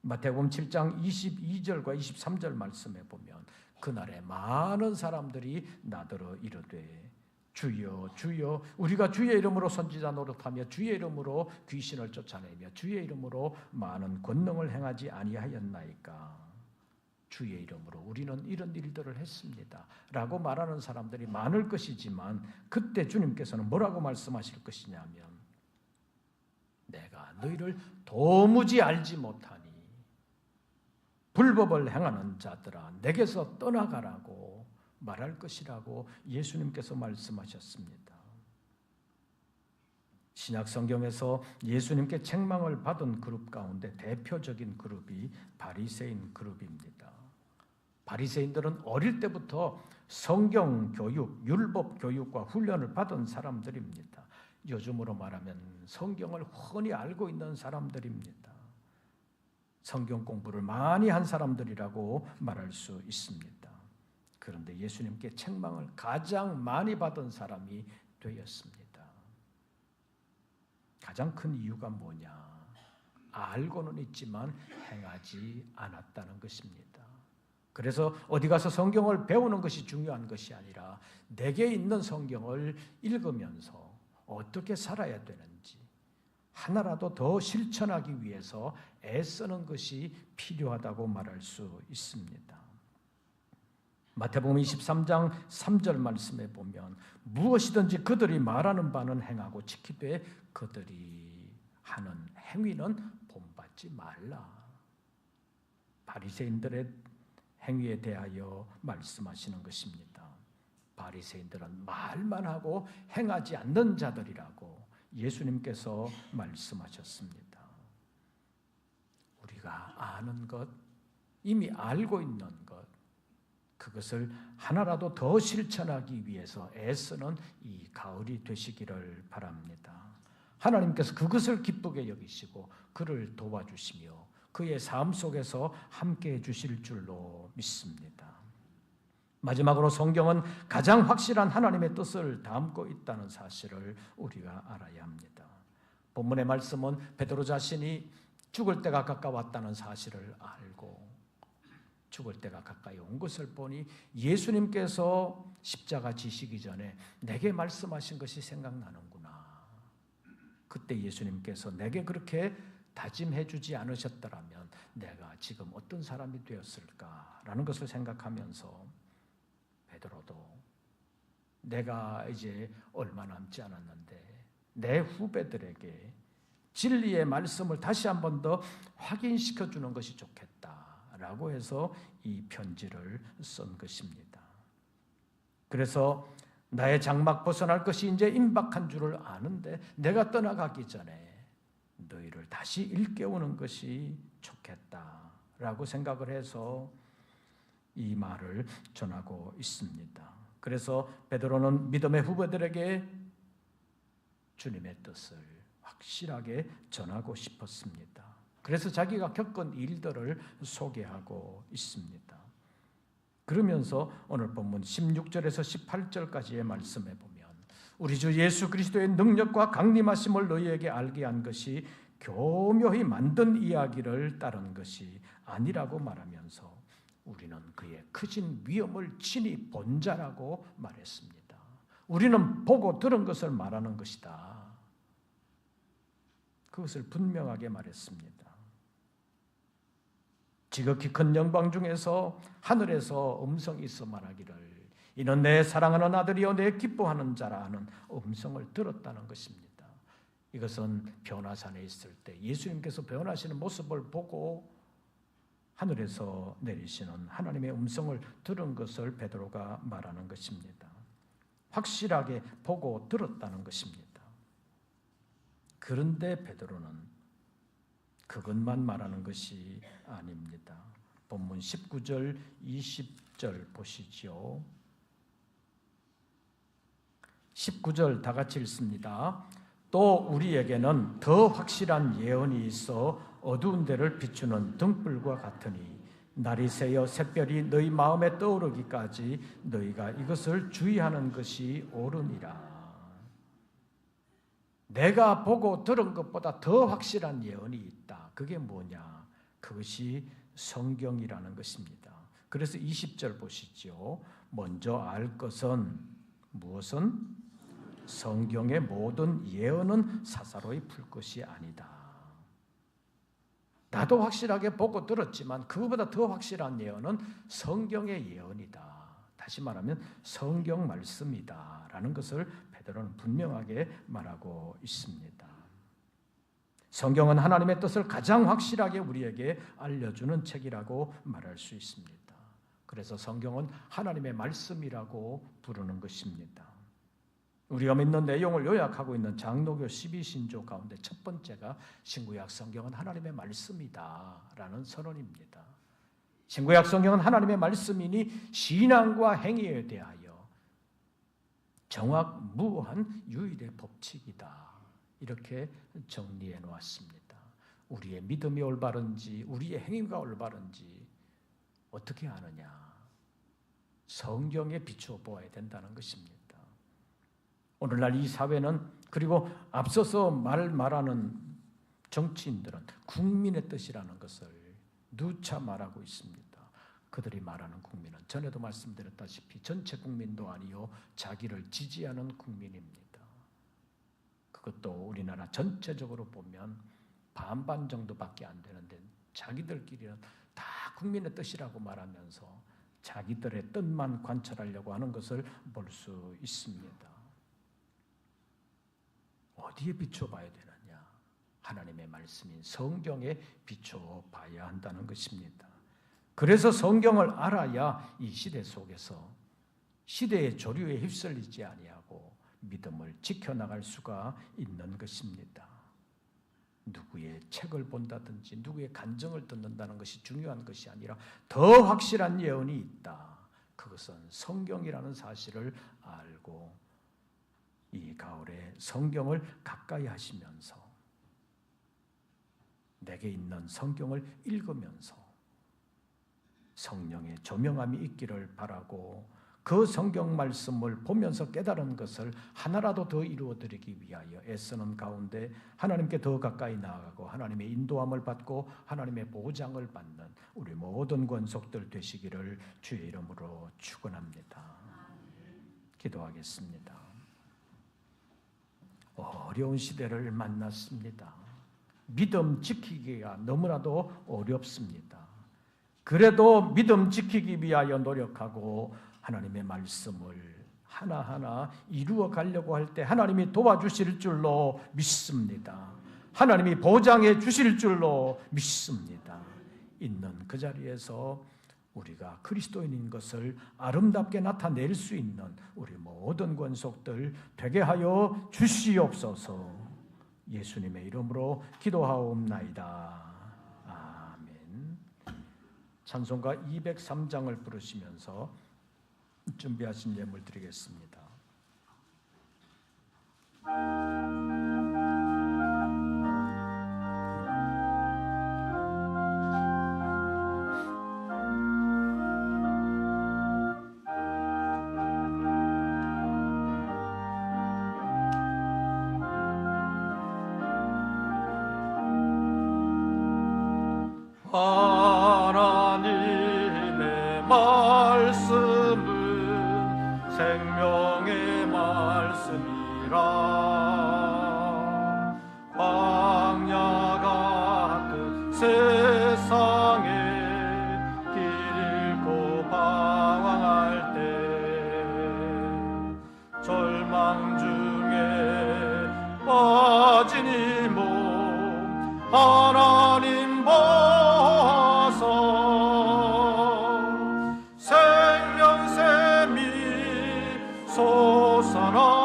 마태복음 7장 22절과 23절 말씀에 보면 그날에 많은 사람들이 나더러 이르되 주여 주여 우리가 주의 이름으로 선지자 노릇하며 주의 이름으로 귀신을 쫓아내며 주의 이름으로 많은 권능을 행하지 아니하였나이까. 주의 이름으로 우리는 이런 일들을 했습니다 라고 말하는 사람들이 많을 것이지만 그때 주님께서는 뭐라고 말씀하실 것이냐면 내가 너희를 도무지 알지 못하니 불법을 행하는 자들아 내게서 떠나가라고 말할 것이라고 예수님께서 말씀하셨습니다. 신약 성경에서 예수님께 책망을 받은 그룹 가운데 대표적인 그룹이 바리새인 그룹입니다. 바리새인들은 어릴 때부터 성경 교육, 율법 교육과 훈련을 받은 사람들입니다. 요즘으로 말하면 성경을 훤히 알고 있는 사람들입니다. 성경 공부를 많이 한 사람들이라고 말할 수 있습니다. 그런데 예수님께 책망을 가장 많이 받은 사람이 되었습니다. 가장 큰 이유가 뭐냐? 알고는 있지만 행하지 않았다는 것입니다. 그래서 어디 가서 성경을 배우는 것이 중요한 것이 아니라 내게 있는 성경을 읽으면서 어떻게 살아야 되는지 하나라도 더 실천하기 위해서 애쓰는 것이 필요하다고 말할 수 있습니다. 마태복음 23장 3절 말씀에 보면 무엇이든지 그들이 말하는 바는 행하고 지키되 그들이 하는 행위는 본받지 말라. 바리새인들의 행위에 대하여 말씀하시는 것입니다. 바리새인들은 말만 하고 행하지 않는 자들이라고 예수님께서 말씀하셨습니다. 우리가 아는 것, 이미 알고 있는 것, 그것을 하나라도 더 실천하기 위해서 애쓰는 이 가을이 되시기를 바랍니다. 하나님께서 그것을 기쁘게 여기시고 그를 도와주시며 그의 삶 속에서 함께해 주실 줄로 믿습니다. 마지막으로 성경은 가장 확실한 하나님의 뜻을 담고 있다는 사실을 우리가 알아야 합니다. 본문의 말씀은 베드로 자신이 죽을 때가 가까웠다는 사실을 알고 죽을 때가 가까이 온 것을 보니 예수님께서 십자가 지시기 전에 내게 말씀하신 것이 생각나는구나. 그때 예수님께서 내게 그렇게 다짐해 주지 않으셨더라면 내가 지금 어떤 사람이 되었을까라는 것을 생각하면서 베드로도 내가 이제 얼마 남지 않았는데 내 후배들에게 진리의 말씀을 다시 한 번 더 확인시켜 주는 것이 좋겠다라고 해서 이 편지를 쓴 것입니다. 그래서 나의 장막 벗어날 것이 이제 임박한 줄을 아는데 내가 떠나가기 전에 너희를 다시 일깨우는 것이 좋겠다라고 생각을 해서 이 말을 전하고 있습니다. 그래서 베드로는 믿음의 후배들에게 주님의 뜻을 확실하게 전하고 싶었습니다. 그래서 자기가 겪은 일들을 소개하고 있습니다. 그러면서 오늘 본문 16절에서 18절까지의 말씀에 보면 우리 주 예수 그리스도의 능력과 강림하심을 너희에게 알게 한 것이 교묘히 만든 이야기를 따른 것이 아니라고 말하면서 우리는 그의 크신 위엄을 친히 본 자라고 말했습니다. 우리는 보고 들은 것을 말하는 것이다. 그것을 분명하게 말했습니다. 지극히 큰 영광 중에서 하늘에서 음성이 있어 말하기를 이는 내 사랑하는 아들이요 내 기뻐하는 자라 하는 음성을 들었다는 것입니다. 이것은 변화산에 있을 때 예수님께서 변화하시는 모습을 보고 하늘에서 내리시는 하나님의 음성을 들은 것을 베드로가 말하는 것입니다. 확실하게 보고 들었다는 것입니다. 그런데 베드로는 그것만 말하는 것이 아닙니다. 본문 19절, 20절 보시죠. 19절 다 같이 읽습니다. 또 우리에게는 더 확실한 예언이 있어 어두운 데를 비추는 등불과 같으니 날이 새어 샛별이 너희 마음에 떠오르기까지 너희가 이것을 주의하는 것이 옳으니라. 내가 보고 들은 것보다 더 확실한 예언이 있다. 그게 뭐냐? 그것이 성경이라는 것입니다. 그래서 20절 보시죠. 먼저 알 것은 무엇은? 성경의 모든 예언은 사사로이 풀 것이 아니다. 나도 확실하게 보고 들었지만 그것보다 더 확실한 예언은 성경의 예언이다. 다시 말하면 성경 말씀이다 라는 것을 베드로는 분명하게 말하고 있습니다. 성경은 하나님의 뜻을 가장 확실하게 우리에게 알려주는 책이라고 말할 수 있습니다. 그래서 성경은 하나님의 말씀이라고 부르는 것입니다. 우리가 믿는 내용을 요약하고 있는 장로교 12신조 가운데 첫 번째가 신구약 성경은 하나님의 말씀이다라는 선언입니다. 신구약 성경은 하나님의 말씀이니 신앙과 행위에 대하여 정확무한 유일의 법칙이다. 이렇게 정리해 놓았습니다. 우리의 믿음이 올바른지 우리의 행위가 올바른지 어떻게 아느냐? 성경에 비추어 보아야 된다는 것입니다. 오늘날 이 사회는 그리고 앞서서 말하는 정치인들은 국민의 뜻이라는 것을 누차 말하고 있습니다. 그들이 말하는 국민은 전에도 말씀드렸다시피 전체 국민도 아니요 자기를 지지하는 국민입니다. 그것도 우리나라 전체적으로 보면 반반 정도밖에 안 되는데 자기들끼리는 다 국민의 뜻이라고 말하면서 자기들의 뜻만 관철하려고 하는 것을 볼 수 있습니다. 어디에 비춰봐야 되느냐? 하나님의 말씀인 성경에 비춰봐야 한다는 것입니다. 그래서 성경을 알아야 이 시대 속에서 시대의 조류에 휩쓸리지 아니하고 믿음을 지켜나갈 수가 있는 것입니다. 누구의 책을 본다든지 누구의 간증을 듣는다는 것이 중요한 것이 아니라 더 확실한 예언이 있다. 그것은 성경이라는 사실을 알고 이 가을에 성경을 가까이 하시면서 내게 있는 성경을 읽으면서 성령의 조명함이 있기를 바라고 그 성경 말씀을 보면서 깨달은 것을 하나라도 더 이루어드리기 위하여 애쓰는 가운데 하나님께 더 가까이 나아가고 하나님의 인도함을 받고 하나님의 보장을 받는 우리 모든 권속들 되시기를 주의 이름으로 축원합니다. 기도하겠습니다. 어려운 시대를 만났습니다. 믿음 지키기가 너무나도 어렵습니다. 그래도 믿음 지키기 위하여 노력하고 하나님의 말씀을 하나하나 이루어 가려고 할 때 하나님이 도와주실 줄로 믿습니다. 하나님이 보장해 주실 줄로 믿습니다. 있는 그 자리에서 우리가 그리스도인인 것을 아름답게 나타낼 수 있는 우리 모든 권속들 되게 하여 주시옵소서. 예수님의 이름으로 기도하옵나이다. 아멘. 찬송가 203장을 부르시면서 준비하신 예물 드리겠습니다. 하나님의 말씀은 생명의 말씀이라 광야 같은 세상에 길 잃고 방황할 때 절망 중에 빠진 이 몸 하나님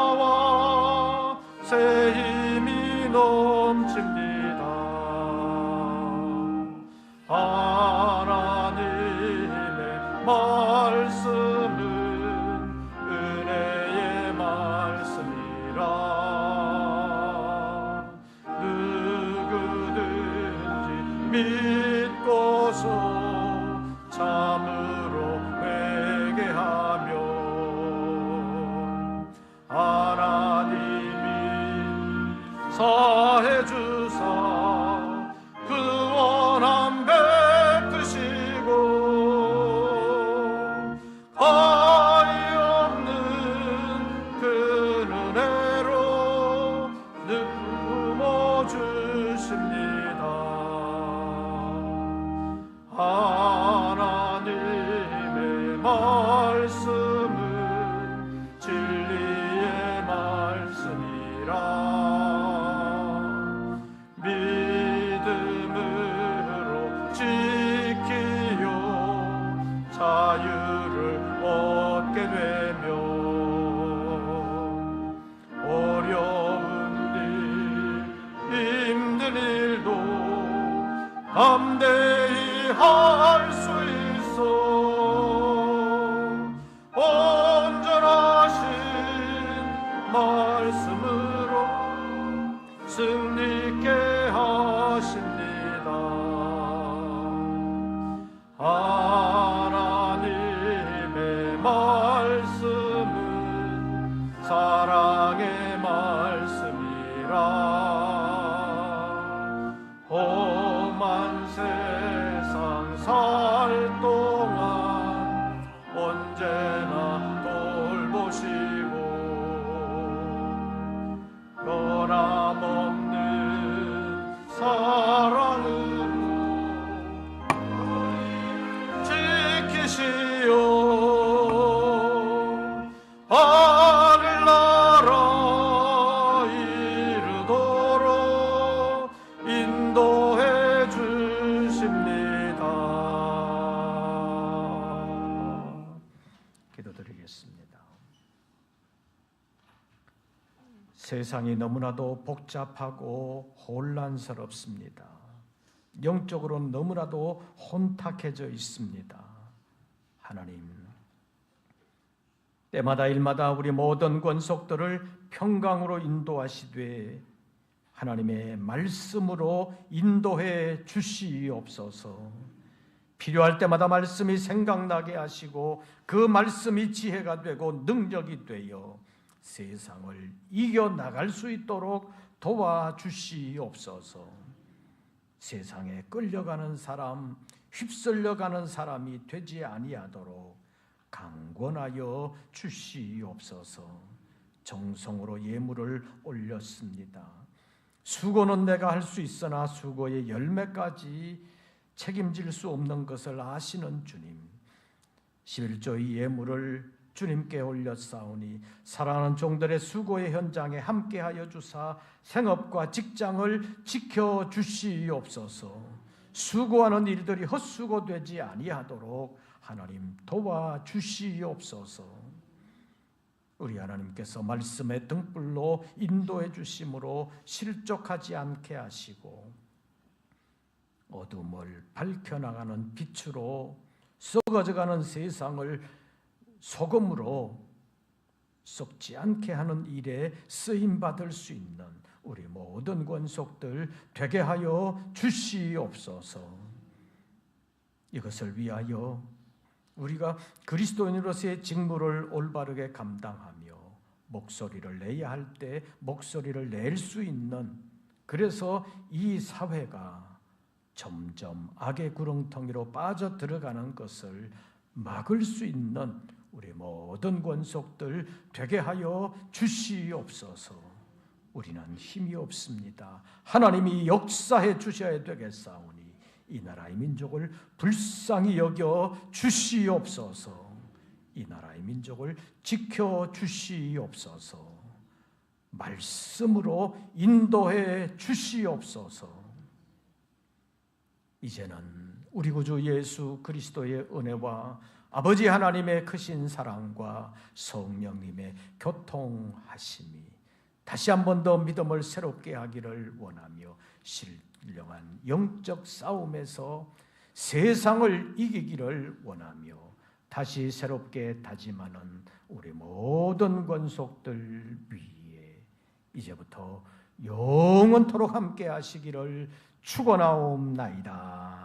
솟아나와 새 힘이 넘칩니다. 하나님의 말씀은 은혜의 말씀이라 누구든지 믿고서 참으로 회개하며 하나님이 사해 주사 구원함 베푸시고 가히 없는 그 은혜로 느끼어 주십니다. 하나님의 말씀은 진리의 말씀이라 믿음으로 지키요 자유를 얻게 되며 어려운 일 힘든 일도 담대히 할 수 있어 온전하신 말씀으로 승리케 하십니다. 하나님 기도드리겠습니다. 세상이 너무나도 복잡하고 혼란스럽습니다. 영적으로 너무나도 혼탁해져 있습니다. 하나님, 때마다 일마다 우리 모든 권속들을 평강으로 인도하시되 하나님의 말씀으로 인도해 주시옵소서. 필요할 때마다 말씀이 생각나게 하시고 그 말씀이 지혜가 되고 능력이 되어 세상을 이겨나갈 수 있도록 도와주시옵소서. 세상에 끌려가는 사람, 휩쓸려가는 사람이 되지 아니하도록 강권하여 주시옵소서. 정성으로 예물을 올렸습니다. 수고는 내가 할 수 있으나 수고의 열매까지 책임질 수 없는 것을 아시는 주님, 11조의 예물을 주님께 올렸사오니 사랑하는 종들의 수고의 현장에 함께하여 주사 생업과 직장을 지켜주시옵소서. 수고하는 일들이 헛수고되지 아니하도록 하나님 도와주시옵소서. 우리 하나님께서 말씀의 등불로 인도해 주심으로 실족하지 않게 하시고 어둠을 밝혀나가는 빛으로 썩어져가는 세상을 소금으로 썩지 않게 하는 일에 쓰임받을 수 있는 우리 모든 권속들 되게 하여 주시옵소서. 이것을 위하여 우리가 그리스도인으로서의 직무를 올바르게 감당하며 목소리를 내야 할 때 목소리를 낼 수 있는, 그래서 이 사회가 점점 악의 구렁텅이로 빠져들어가는 것을 막을 수 있는 우리 모든 권속들 되게 하여 주시옵소서. 우리는 힘이 없습니다. 하나님이 역사해 주셔야 되겠사오니 이 나라의 민족을 불쌍히 여겨 주시옵소서. 이 나라의 민족을 지켜 주시옵소서. 말씀으로 인도해 주시옵소서. 이제는 우리 구주 예수 그리스도의 은혜와 아버지 하나님의 크신 사랑과 성령님의 교통하심이 다시 한 번 더 믿음을 새롭게 하기를 원하며 신령한 영적 싸움에서 세상을 이기기를 원하며 다시 새롭게 다짐하는 우리 모든 권속들 위에 이제부터 영원토록 함께 하시기를 축원하옵나이다.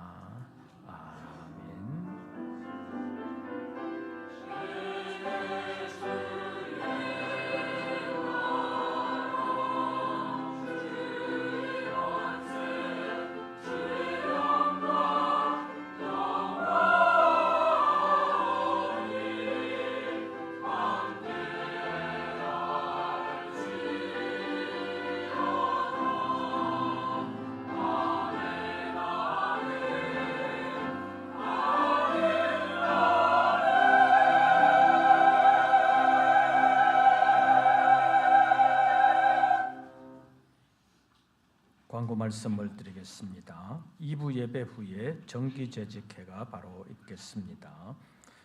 광고 말씀을 드리겠습니다. 2부 예배 후에 정기재직회가 바로 있겠습니다.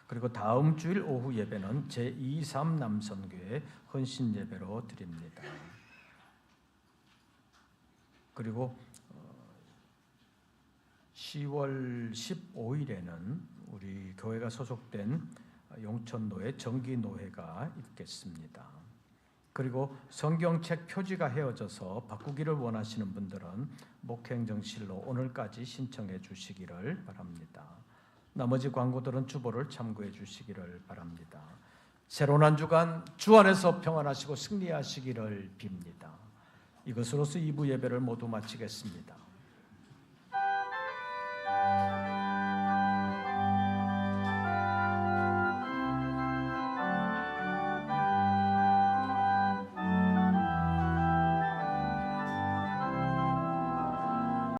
그리고 다음 주일 오후 예배는 제23 남선교회 헌신 예배로 드립니다. 그리고 10월 15일에는 우리 교회가 소속된 용천노회 정기노회가 있겠습니다. 그리고 성경책 표지가 헤어져서 바꾸기를 원하시는 분들은 목행정실로 오늘까지 신청해 주시기를 바랍니다. 나머지 광고들은 주보를 참고해 주시기를 바랍니다. 새로운 한 주간 주 안에서 평안하시고 승리하시기를 빕니다. 이것으로서 2부 예배를 모두 마치겠습니다.